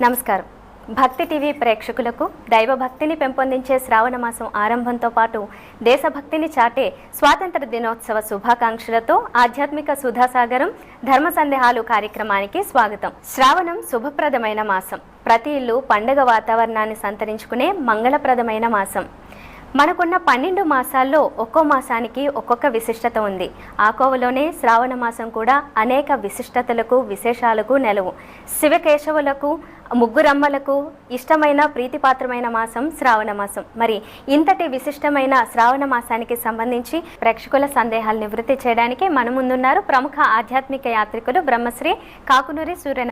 నమస్కారం. భక్తి టీవీ ప్రేక్షకులకు దైవభక్తిని పెంపొందించే శ్రావణ మాసం ఆరంభంతో పాటు దేశభక్తిని చాటే స్వాతంత్ర దినోత్సవ శుభాకాంక్షలతో ఆధ్యాత్మిక సుధాసాగరం ధర్మ సందేహాలు కార్యక్రమానికి స్వాగతం. శ్రావణం శుభప్రదమైన మాసం. ప్రతి ఇల్లు పండుగ వాతావరణాన్ని సంతరించుకునే మంగళప్రదమైన మాసం. మనకున్న 12 మాసాల్లో ఒక్కో మాసానికి ఒక్కొక్క విశిష్టత ఉంది. ఆ కోవలోనే శ్రావణ మాసం కూడా అనేక విశిష్టతలకు విశేషాలకు నెలవు. శివకేశవులకు ముగ్గురమ్మలకు ఇష్టమైన ప్రీతిపాత్రమైన మాసం శ్రావణ మాసం. మరి ఇంతటి విశిష్టమైన శ్రావణ మాసానికి సంబంధించి ప్రేక్షకుల సందేహాలు నివృత్తి చేయడానికి మన ముందున్నారు ప్రముఖ ఆధ్యాత్మిక యాత్రికులు బ్రహ్మశ్రీ కాకునూరి సూర్య